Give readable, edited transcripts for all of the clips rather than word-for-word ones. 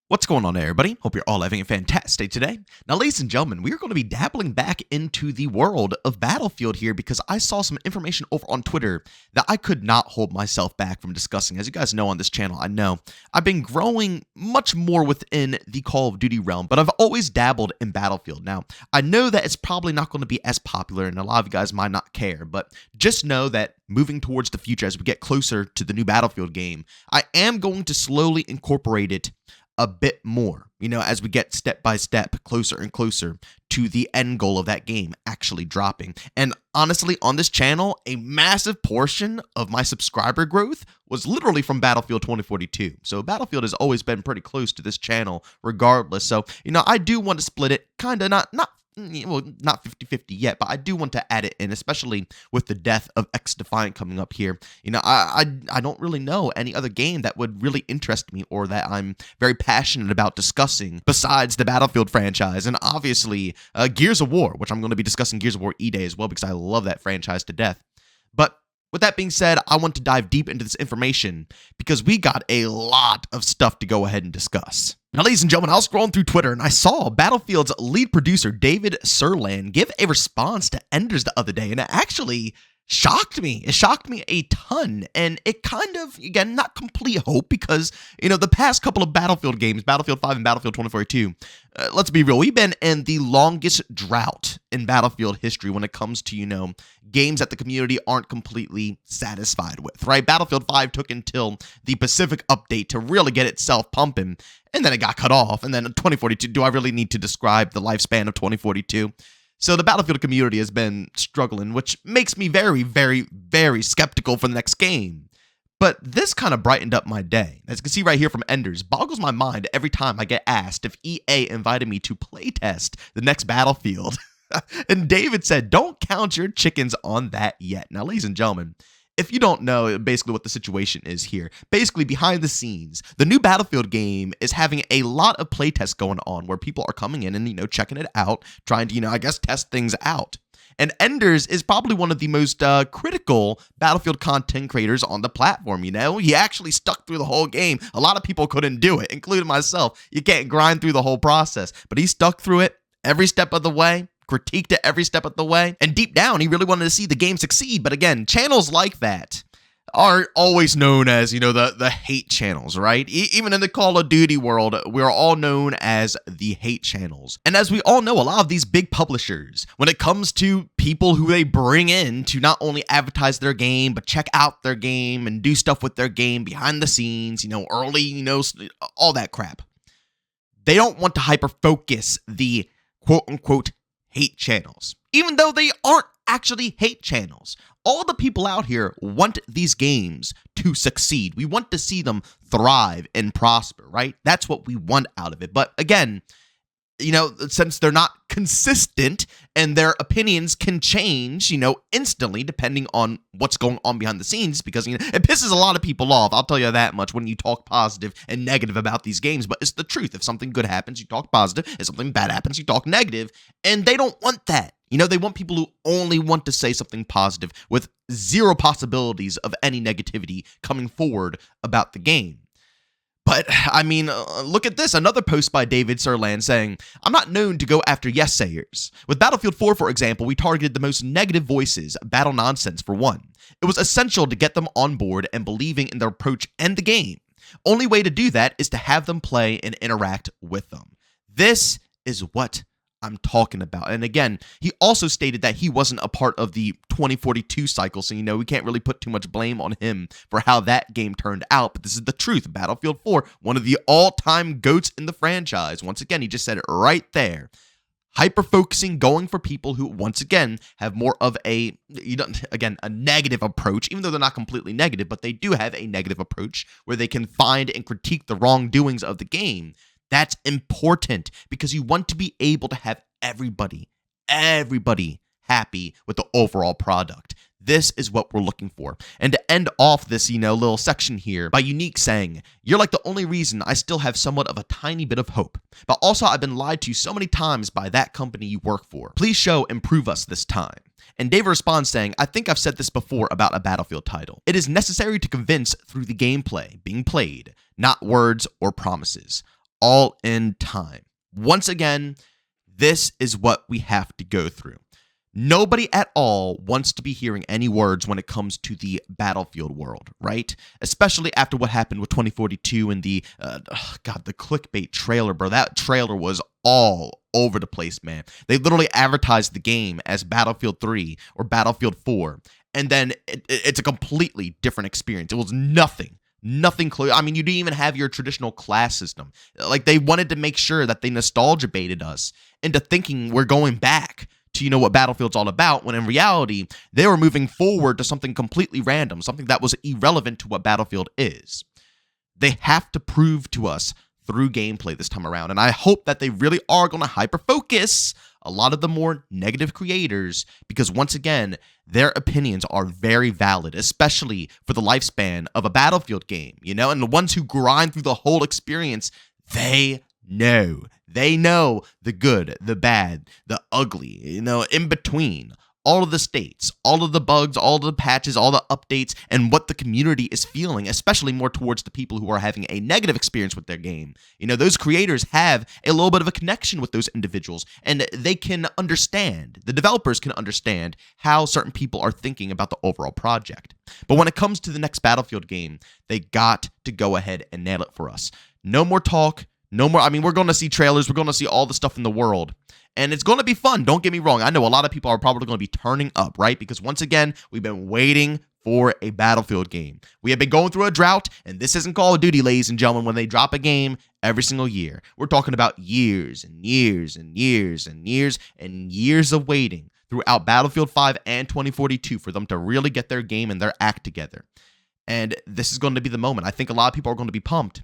What's going on, everybody? Hope you're all having a fantastic day today. Now, ladies and gentlemen, we are going to be dabbling back into the world of Battlefield here because I saw some information over on Twitter that I could not hold myself back from discussing. As you guys know on this channel, I know I've been growing much more within the Call of Duty realm, but I've always dabbled in Battlefield. Now, I know that it's probably not going to be as popular, and a lot of you guys might not care, but just know that moving towards the future as we get closer to the new Battlefield game, I am going to slowly incorporate it a bit more, as we get step by step closer and closer to the end goal of that game actually dropping. And honestly, on this channel, a massive portion of my subscriber growth was literally from Battlefield 2042. So Battlefield has always been pretty close to this channel regardless. So, I do want to split it, kind of not 50-50 yet, but I do want to add it in, especially with the death of X-Defiant coming up here. I don't really know any other game that would really interest me or that I'm very passionate about discussing besides the Battlefield franchise, and obviously Gears of War, which I'm going to be discussing Gears of War E-Day as well because I love that franchise to death. But with that being said, I want to dive deep into this information because we got a lot of stuff to go ahead and discuss. Now, ladies and gentlemen, I was scrolling through Twitter and I saw Battlefield's lead producer, David Sirland, give a response to Enders the other day, and it actually shocked me. It shocked me a ton, and it kind of, again, not complete hope because, the past couple of Battlefield games, Battlefield 5 and Battlefield 2042, let's be real, we've been in the longest drought in Battlefield history when it comes to, games that the community aren't completely satisfied with, right? Battlefield 5 took until the Pacific update to really get itself pumping, and then it got cut off, and then 2042, do I really need to describe the lifespan of 2042? So the Battlefield community has been struggling, which makes me very, very, very skeptical for the next game. But this kind of brightened up my day. As you can see right here from Enders, boggles my mind every time I get asked if EA invited me to playtest the next Battlefield. And David said, don't count your chickens on that yet. Now, ladies and gentlemen, if you don't know basically what the situation is here, basically behind the scenes, the new Battlefield game is having a lot of playtests going on where people are coming in and, checking it out, trying to, test things out. And Enders is probably one of the most critical Battlefield content creators on the platform, He actually stuck through the whole game. A lot of people couldn't do it, including myself. You can't grind through the whole process, but he stuck through it every step of the way. Critiqued it every step of the way, and deep down, he really wanted to see the game succeed. But again, channels like that are always known as, the hate channels, right? Even in the Call of Duty world, we're all known as the hate channels. And as we all know, a lot of these big publishers, when it comes to people who they bring in to not only advertise their game, but check out their game and do stuff with their game behind the scenes, early, all that crap. They don't want to hyper-focus the quote-unquote hate channels, even though they aren't actually hate channels. All the people out here want these games to succeed. We want to see them thrive and prosper, right? That's what we want out of it. But again, since they're not consistent and their opinions can change, instantly depending on what's going on behind the scenes, because, it pisses a lot of people off. I'll tell you that much when you talk positive and negative about these games, but it's the truth. If something good happens, you talk positive. If something bad happens, you talk negative, and they don't want that. They want people who only want to say something positive with zero possibilities of any negativity coming forward about the game. But, look at this. Another post by David Sirland saying, I'm not known to go after yes-sayers. With Battlefield 4, for example, we targeted the most negative voices, battle nonsense for one. It was essential to get them on board and believing in their approach and the game. Only way to do that is to have them play and interact with them. This is what I'm talking about. And again, he also stated that he wasn't a part of the 2042 cycle, so we can't really put too much blame on him for how that game turned out, but this is the truth. Battlefield 4, one of the all-time GOATs in the franchise. Once again, he just said it right there. Hyper-focusing, going for people who, once again, have more of a negative approach, even though they're not completely negative, but they do have a negative approach where they can find and critique the wrongdoings of the game. That's important because you want to be able to have everybody happy with the overall product. This is what we're looking for. And to end off this, little section here by Unique saying, you're like the only reason I still have somewhat of a tiny bit of hope. But also I've been lied to so many times by that company you work for. Please show and prove us this time. And Dave responds saying, I think I've said this before about a Battlefield title. It is necessary to convince through the gameplay being played, not words or promises. all in time. Once again, this is what we have to go through. Nobody at all wants to be hearing any words when it comes to the Battlefield world, right? Especially after what happened with 2042 and the clickbait trailer, bro. That trailer was all over the place, man. They literally advertised the game as Battlefield 3 or Battlefield 4, and then it's a completely different experience. It was nothing clear. I mean, you didn't even have your traditional class system. Like, they wanted to make sure that they nostalgia baited us into thinking we're going back to, what Battlefield's all about, when in reality, they were moving forward to something completely random, something that was irrelevant to what Battlefield is. They have to prove to us through gameplay this time around, and I hope that they really are going to hyper-focus a lot of the more negative creators, because once again, their opinions are very valid, especially for the lifespan of a Battlefield game, and the ones who grind through the whole experience, they know. They know the good, the bad, the ugly, in between. All of the states, all of the bugs, all of the patches, all the updates, and what the community is feeling, especially more towards the people who are having a negative experience with their game. Those creators have a little bit of a connection with those individuals, and they can understand, the developers can understand how certain people are thinking about the overall project. But when it comes to the next Battlefield game, they got to go ahead and nail it for us. No more talk. No more. I mean, we're going to see trailers. We're going to see all the stuff in the world. And it's going to be fun. Don't get me wrong. I know a lot of people are probably going to be turning up, right? Because once again, we've been waiting for a Battlefield game. We have been going through a drought, and this isn't Call of Duty, ladies and gentlemen, when they drop a game every single year. We're talking about years and years and years and years and years of waiting throughout Battlefield 5 and 2042 for them to really get their game and their act together. And this is going to be the moment. I think a lot of people are going to be pumped.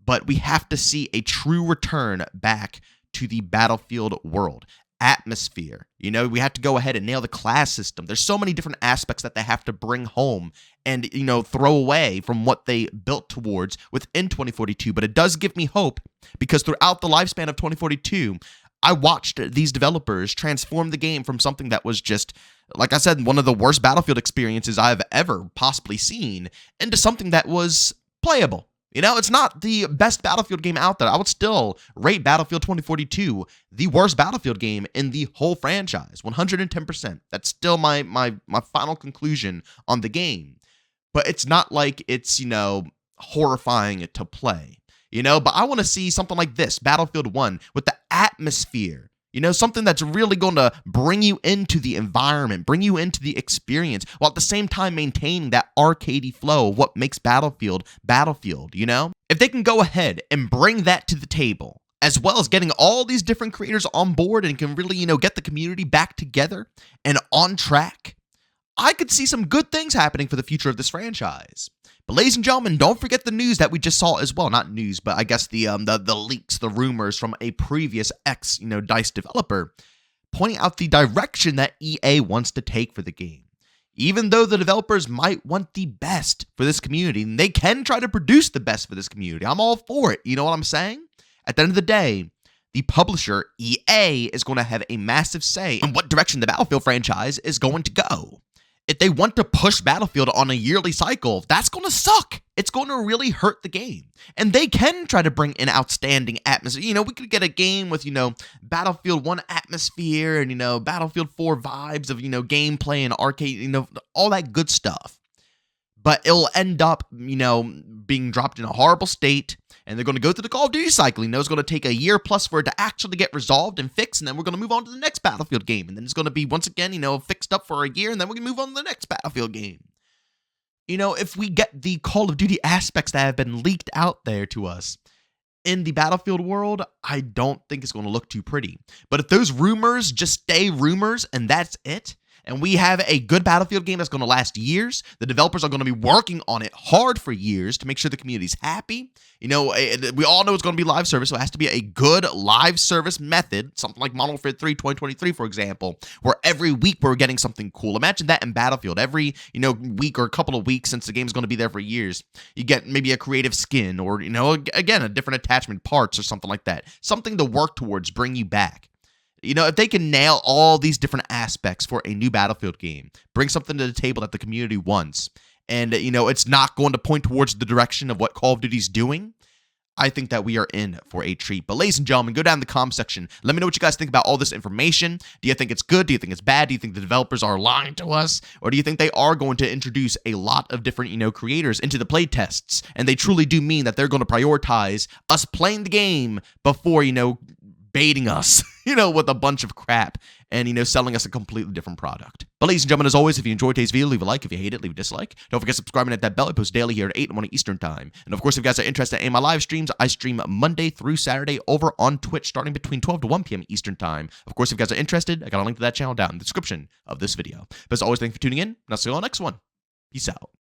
But we have to see a true return back to the Battlefield world. Atmosphere. We have to go ahead and nail the class system. There's so many different aspects that they have to bring home and, throw away from what they built towards within 2042. But it does give me hope, because throughout the lifespan of 2042, I watched these developers transform the game from something that was just, like I said, one of the worst Battlefield experiences I've ever possibly seen, into something that was playable. It's not the best Battlefield game out there. I would still rate Battlefield 2042 the worst Battlefield game in the whole franchise, 110%. That's still my final conclusion on the game. But it's not like it's, horrifying to play, But I want to see something like this, Battlefield 1, with the atmosphere. Something that's really going to bring you into the environment, bring you into the experience, while at the same time maintaining that arcadey flow of what makes Battlefield, If they can go ahead and bring that to the table, as well as getting all these different creators on board and can really, get the community back together and on track, I could see some good things happening for the future of this franchise. But ladies and gentlemen, don't forget the news that we just saw as well. Not news, but I guess the leaks, the rumors from a previous DICE developer, pointing out the direction that EA wants to take for the game. Even though the developers might want the best for this community, and they can try to produce the best for this community, I'm all for it. You know what I'm saying? At the end of the day, the publisher, EA, is going to have a massive say in what direction the Battlefield franchise is going to go. If they want to push Battlefield on a yearly cycle, that's going to suck. It's going to really hurt the game. And they can try to bring an outstanding atmosphere. We could get a game with, Battlefield 1 atmosphere and, Battlefield 4 vibes of, gameplay and arcade, all that good stuff. But it'll end up, being dropped in a horrible state. And they're going to go through the Call of Duty cycle. It's going to take a year plus for it to actually get resolved and fixed. And then we're going to move on to the next Battlefield game. And then it's going to be, once again, fixed up for a year. And then we're going to move on to the next Battlefield game. If we get the Call of Duty aspects that have been leaked out there to us in the Battlefield world, I don't think it's going to look too pretty. But if those rumors just stay rumors and that's it, and we have a good Battlefield game that's going to last years, the developers are going to be working on it hard for years to make sure the community's happy. We all know it's going to be live service, so it has to be a good live service method, something like Modern Warfare 3 2023, for example, where every week we're getting something cool. Imagine that in Battlefield. Every, week or a couple of weeks, since the game's going to be there for years, you get maybe a creative skin or, again, a different attachment parts or something like that. Something to work towards, bring you back. If they can nail all these different aspects for a new Battlefield game, bring something to the table that the community wants, and, it's not going to point towards the direction of what Call of Duty's doing, I think that we are in for a treat. But ladies and gentlemen, go down in the comment section. Let me know what you guys think about all this information. Do you think it's good? Do you think it's bad? Do you think the developers are lying to us? Or do you think they are going to introduce a lot of different, creators into the play tests, and they truly do mean that they're going to prioritize us playing the game before, baiting us, with a bunch of crap and, selling us a completely different product. But ladies and gentlemen, as always, if you enjoyed today's video, leave a like. If you hate it, leave a dislike. Don't forget to subscribe and hit that bell. I post daily here at 8 in the morning Eastern time. And of course, if you guys are interested in my live streams, I stream Monday through Saturday over on Twitch starting between 12 to 1 p.m. Eastern time. Of course, if you guys are interested, I got a link to that channel down in the description of this video. But as always, thanks for tuning in, and I'll see you all next one. Peace out.